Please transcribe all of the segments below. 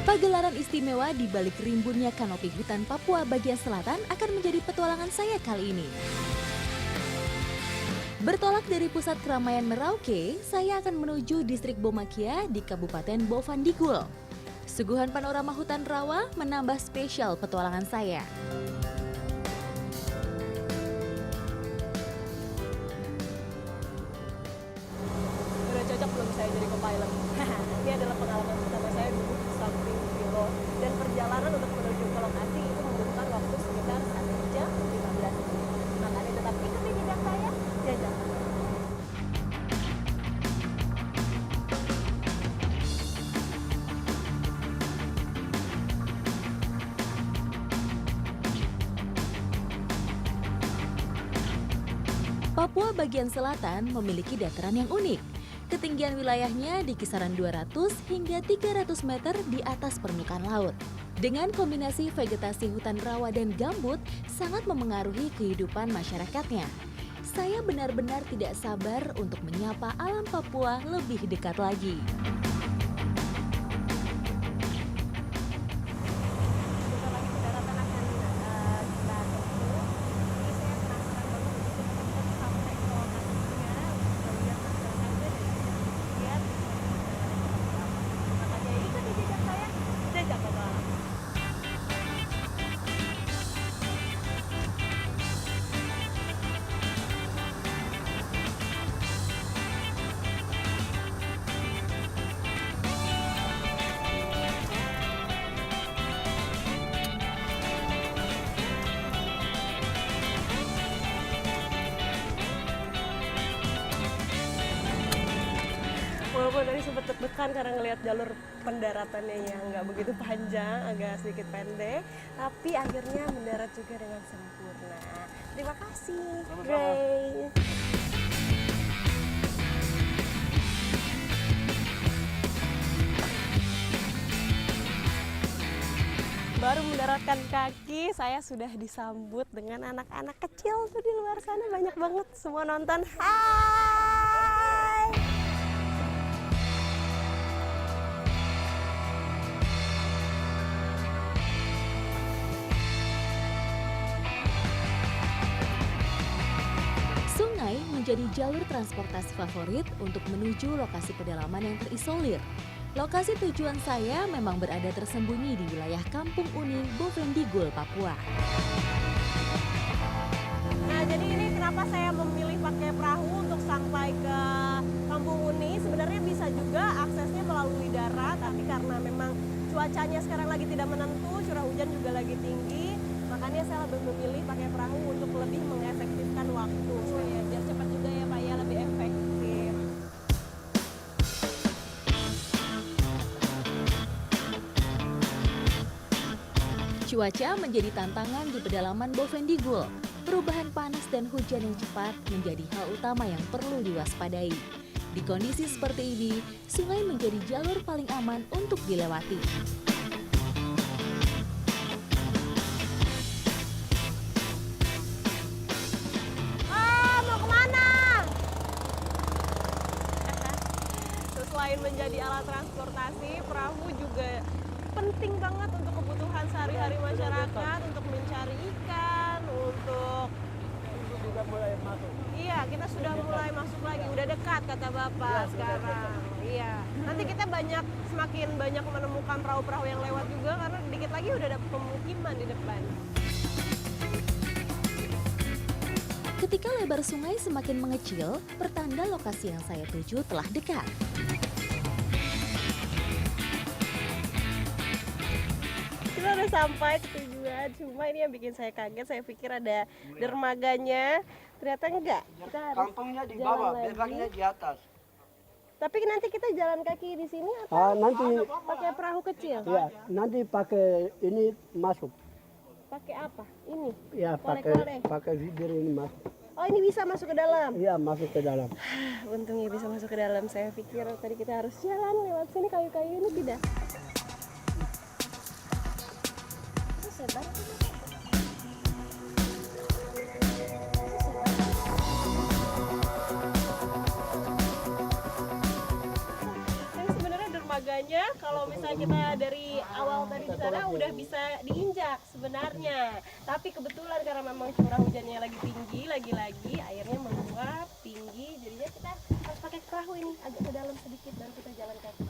Pagelaran istimewa di balik rimbunnya kanopi hutan Papua bagian selatan akan menjadi petualangan saya kali ini. Bertolak dari pusat keramaian Merauke, saya akan menuju distrik Bomakia di Kabupaten Bovendigul. Suguhan panorama hutan rawa menambah spesial petualangan saya. Udah cocok belum saya jadi co-pilot? Ini adalah pengalaman pertama saya duduk di samping pilot, dan perjalanan untuk menuju ke lokasi itu membutuhkan waktu sekitar 1 jam 15 menit. Makanya tetap ikuti jejak saya, jajak. Papua bagian selatan memiliki dataran yang unik. Ketinggian wilayahnya di kisaran 200 hingga 300 meter di atas permukaan laut. Dengan kombinasi vegetasi hutan rawa dan gambut, sangat memengaruhi kehidupan masyarakatnya. Saya benar-benar tidak sabar untuk menyapa alam Papua lebih dekat lagi. Bentar lagi pendaratan akan kita tempuh. Jadi saya penasaran banget untuk cepat sampai ke lokasinya, untuk melihat masyarakatnya dan juga lihat makanya ikuti jejak saya, jejak petualang. Walaupun tadi sempat deg-degan karena ngelihat jalur pendaratannya yang nggak begitu panjang, agak sedikit pendek, tapi akhirnya mendarat juga dengan sempurna. Terima kasih, Gray. Baru mendaratkan kaki, saya sudah disambut dengan anak-anak kecil tuh di luar sana, banyak banget semua nonton. Hai! Sungai menjadi jalur transportasi favorit untuk menuju lokasi pedalaman yang terisolir. Lokasi tujuan saya memang berada tersembunyi di wilayah Kampung Uni, Bovendigul, Papua. Nah, jadi ini kenapa saya memilih pakai perahu untuk sampai ke Kampung Uni. Sebenarnya bisa juga aksesnya melalui darat, tapi karena memang cuacanya sekarang lagi tidak menentu, curah hujan juga lagi tinggi, makanya saya lebih memilih pakai perahu untuk lebih mengefektifkan waktu. Ya, biar cepat juga ya Pak, ya lebih efektif. Cuaca menjadi tantangan di pedalaman Bovendigul. Perubahan panas dan hujan yang cepat menjadi hal utama yang perlu diwaspadai. Di kondisi seperti ini, sungai menjadi jalur paling aman untuk dilewati. Mau kemana? Selain menjadi alat transportasi, perahu juga penting banget untuk kebutuhan sehari-hari masyarakat, untuk mencari ikan, untuk juga mulai masuk. iya, kita sudah mulai masuk lagi, udah dekat kata Bapak sekarang. Iya, nanti kita semakin banyak menemukan perahu-perahu yang lewat juga karena dikit lagi udah ada pemukiman di depan. Ketika lebar sungai semakin mengecil, pertanda lokasi yang saya tuju telah dekat. Kita udah sampai ke tujuan, cuma ini yang bikin saya kaget, saya pikir ada dermaganya, ternyata enggak. Kita harus Kampungnya di jalan bawah, lagi. belakangnya di atas. Tapi nanti kita jalan kaki di sini atau Nanti pakai perahu kecil? ya nanti pakai ini masuk. Pakai apa? Ini? Ya Korek-korek. pakai bibir ini masuk. Oh, ini bisa masuk ke dalam? Iya masuk ke dalam. Untungnya bisa masuk ke dalam. Saya pikir tadi kita harus jalan lewat sini, kayu-kayu ini tidak. Itu sebar. Ini sebenarnya dermaganya sebenarnya kalau misalnya kita dari awal tadi di sana udah bisa diinjak sebenarnya. Tapi kebetulan karena memang curah hujannya lagi tinggi, lagi-lagi airnya meluap tinggi, jadinya kita harus pakai perahu ini agak ke dalam sedikit dan kita jalan kaki.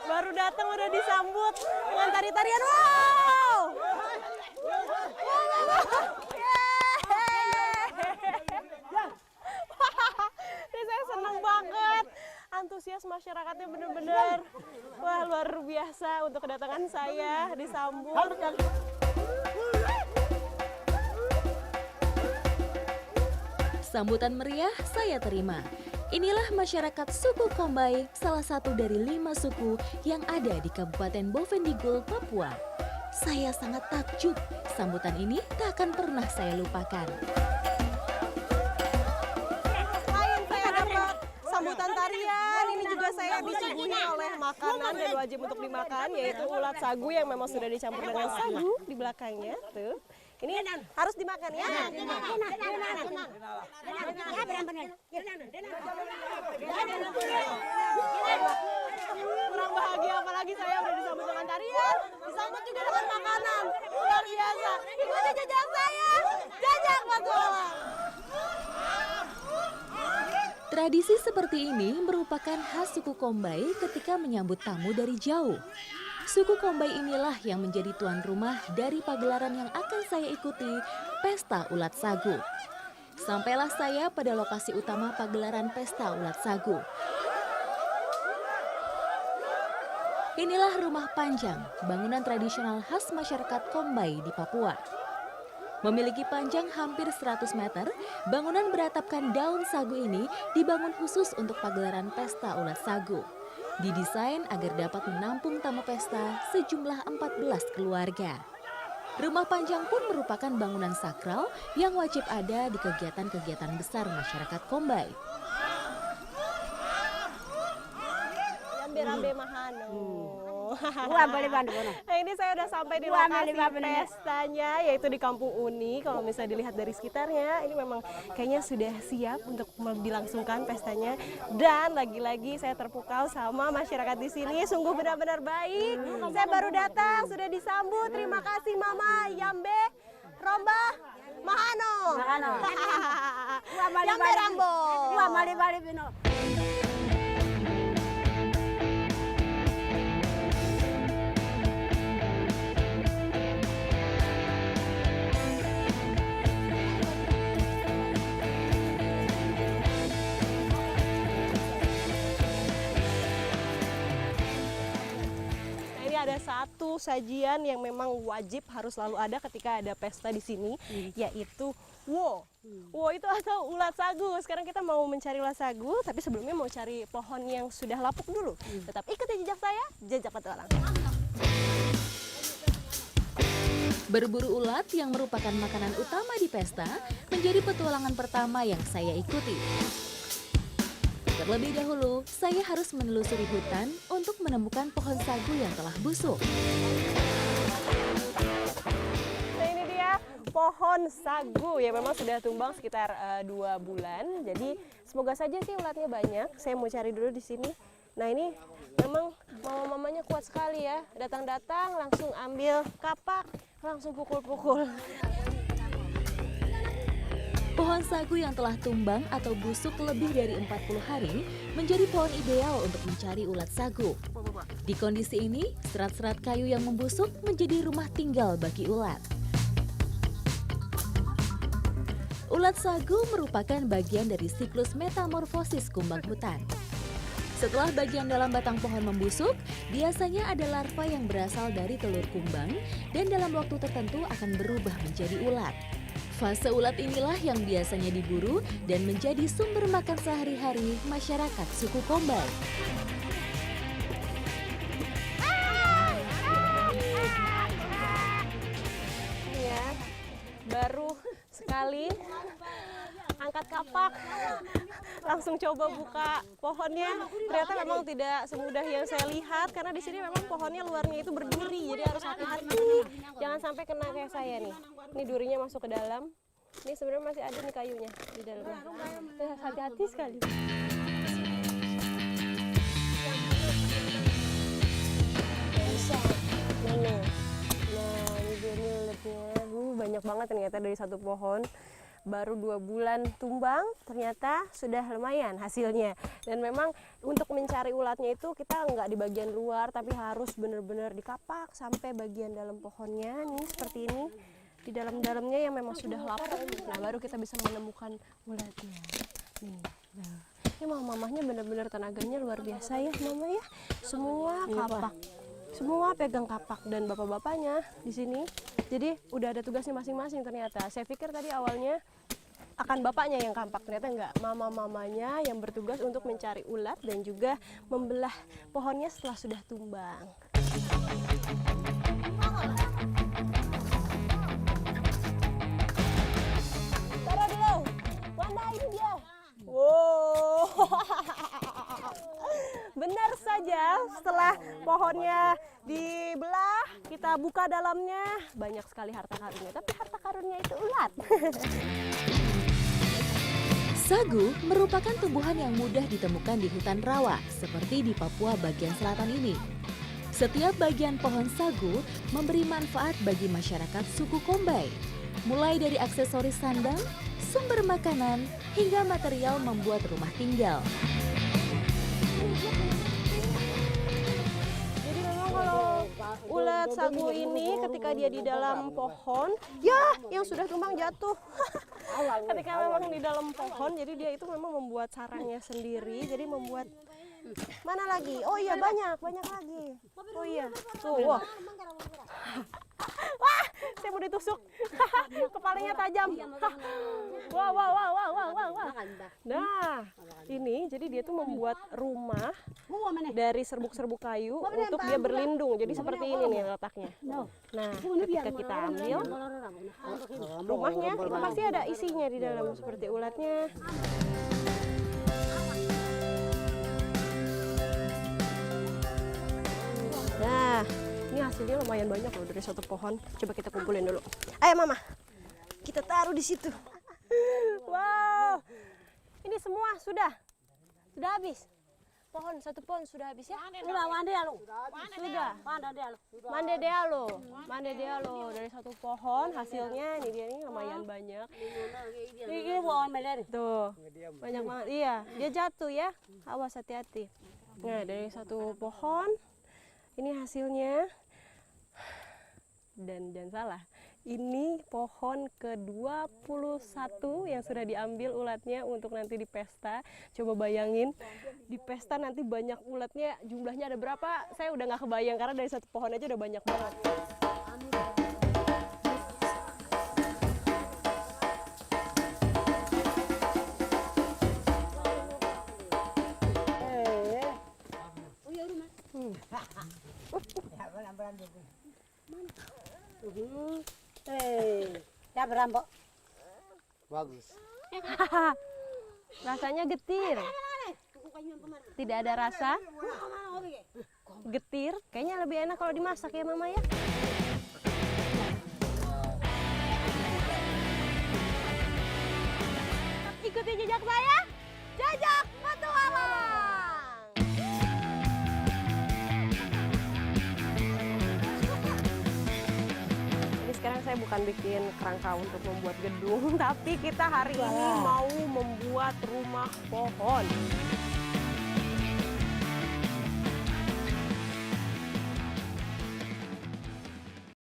Baru datang udah disambut dengan tari-tarian. Wow! Ini saya seneng banget. Antusias masyarakatnya bener-bener wah luar biasa untuk kedatangan saya disambut. Sambutan meriah saya terima. Inilah masyarakat suku Kombai, salah satu dari 5 suku yang ada di Kabupaten Bovendigul, Papua. Saya sangat takjub, sambutan ini tak akan pernah saya lupakan. Selain saya dapat sambutan tarian, ini juga saya disuguhi oleh makanan dan wajib untuk dimakan, yaitu ulat sagu yang memang sudah dicampur dengan sagu di belakangnya. Tuh. Ini harus dimakan ya. Kurang bahagia apalagi saya udah disambut dengan tarian, disambut juga dengan makanan. Luar biasa. Ikuti jejak saya. Jejak Batualang. Tradisi seperti ini merupakan khas suku Kombai ketika menyambut tamu dari jauh. Suku Kombai inilah yang menjadi tuan rumah dari pagelaran yang akan saya ikuti, Pesta Ulat Sagu. Sampailah saya pada lokasi utama pagelaran Pesta Ulat Sagu. Inilah rumah panjang, bangunan tradisional khas masyarakat Kombai di Papua. Memiliki panjang hampir 100 meter, bangunan beratapkan daun sagu ini dibangun khusus untuk pagelaran Pesta Ulat Sagu. Didesain agar dapat menampung tamu pesta sejumlah 14 keluarga. Rumah panjang pun merupakan bangunan sakral yang wajib ada di kegiatan-kegiatan besar masyarakat Kombai. Rambe Mahano. Nah ini saya udah sampai di lokasi pestanya, yaitu di Kampung Uni. Kalau misalnya dilihat dari sekitarnya, ini memang kayaknya sudah siap untuk dilangsungkan pestanya. Dan lagi-lagi saya terpukau sama masyarakat di sini, sungguh benar-benar baik. Saya baru datang, sudah disambut. Terima kasih Mama Yambe Romba Mahano. Yambe Rambo. Ada satu sajian yang memang wajib harus selalu ada ketika ada pesta di sini, yaitu wo. Wo itu atau ulat sagu. Sekarang kita mau mencari ulat sagu, tapi sebelumnya mau cari pohon yang sudah lapuk dulu. Tetap ikuti jejak saya, Jejak Petualang. Berburu ulat yang merupakan makanan utama di pesta menjadi petualangan pertama yang saya ikuti. Terlebih dahulu, saya harus menelusuri hutan untuk menemukan pohon sagu yang telah busuk. Nah ini dia pohon sagu ya, memang sudah tumbang sekitar 2 bulan. Jadi semoga saja sih ulatnya banyak. Saya mau cari dulu di sini. Nah ini memang mama-mamanya kuat sekali ya. Datang-datang langsung ambil kapak, langsung pukul-pukul. Pohon sagu yang telah tumbang atau busuk lebih dari 40 hari menjadi pohon ideal untuk mencari ulat sagu. Di kondisi ini, serat-serat kayu yang membusuk menjadi rumah tinggal bagi ulat. Ulat sagu merupakan bagian dari siklus metamorfosis kumbang hutan. Setelah bagian dalam batang pohon membusuk, biasanya ada larva yang berasal dari telur kumbang dan dalam waktu tertentu akan berubah menjadi ulat. Fase ulat inilah yang biasanya diburu dan menjadi sumber makan sehari-hari masyarakat suku Kombai. Ya, baru sekali angkat kapak. Langsung coba buka pohonnya. Ternyata memang tidak semudah yang saya lihat karena di sini memang pohonnya luarnya itu berduri, jadi harus hati-hati. Jangan sampai kena kayak saya nih. Ini durinya masuk ke dalam. Ini sebenarnya masih ada nih kayunya di dalamnya. Hati-hati sekali. Nah, ini dia nih uletnya. Banyak banget ternyata dari satu pohon. Baru 2 bulan tumbang, ternyata sudah lumayan hasilnya. Dan memang untuk mencari ulatnya itu kita nggak di bagian luar, tapi harus benar-benar dikapak sampai bagian dalam pohonnya nih seperti ini. Di dalam-dalamnya yang memang sudah lapuk, nah baru kita bisa menemukan ulatnya. Nih, nah. Ini mamahnya benar-benar tenaganya luar biasa ya, mama ya. Semua kapak. Semua pegang kapak dan bapak-bapaknya di sini. Jadi udah ada tugasnya masing-masing ternyata. Saya pikir tadi awalnya akan bapaknya yang kapak, ternyata enggak. Mama-mamanya yang bertugas untuk mencari ulat dan juga membelah pohonnya setelah sudah tumbang. Taruh dulu. Mana ini dia? Wow. Benar saja, setelah pohonnya dibelah, kita buka dalamnya, banyak sekali harta karunnya. Tapi harta karunnya itu ulat. Sagu merupakan tumbuhan yang mudah ditemukan di hutan rawa, seperti di Papua bagian selatan ini. Setiap bagian pohon sagu memberi manfaat bagi masyarakat suku Kombai, mulai dari aksesoris sandang, sumber makanan, hingga material membuat rumah tinggal. Jadi memang kalau ulat sagu ini ketika dia di dalam pohon, ya yang sudah tumbang jatuh. Ketika memang di dalam pohon, jadi dia itu memang membuat sarangnya sendiri, jadi membuat mana lagi? Oh iya banyak lagi. Oh iya, tuh, wah. Wah, saya mau ditusuk. Kepalanya tajam. Wah. Nah, ini jadi dia tuh membuat rumah dari serbuk-serbuk kayu untuk dia berlindung. Jadi seperti ini nih letaknya. Nah, ketika kita ambil rumahnya, itu pasti ada isinya di dalam seperti ulatnya. Nah, ini hasilnya lumayan banyak loh dari satu pohon. Coba kita kumpulin dulu. Ayo mama, kita taruh di situ. Wow, ini semua sudah habis. Satu pohon sudah habis ya? Sudah. Mande dealo dari satu pohon hasilnya ini dia nih lumayan banyak. Tuh, banyak banget. Iya, dia jatuh ya. Awas hati-hati. Nah, dari satu pohon ini hasilnya. Dan jangan salah, ini pohon ke-21 yang sudah diambil ulatnya untuk nanti di pesta. Coba bayangin, di pesta nanti banyak ulatnya, jumlahnya ada berapa? Saya udah nggak kebayang karena dari satu pohon aja udah banyak banget. Ya berambok. Bagus. Rasanya getir. Tidak ada rasa. Getir. Kayaknya lebih enak kalau dimasak ya Mama ya. Ikuti jejak saya. Jejak petualang. Sekarang saya bukan bikin kerangka untuk membuat gedung, tapi kita hari ini mau membuat rumah pohon.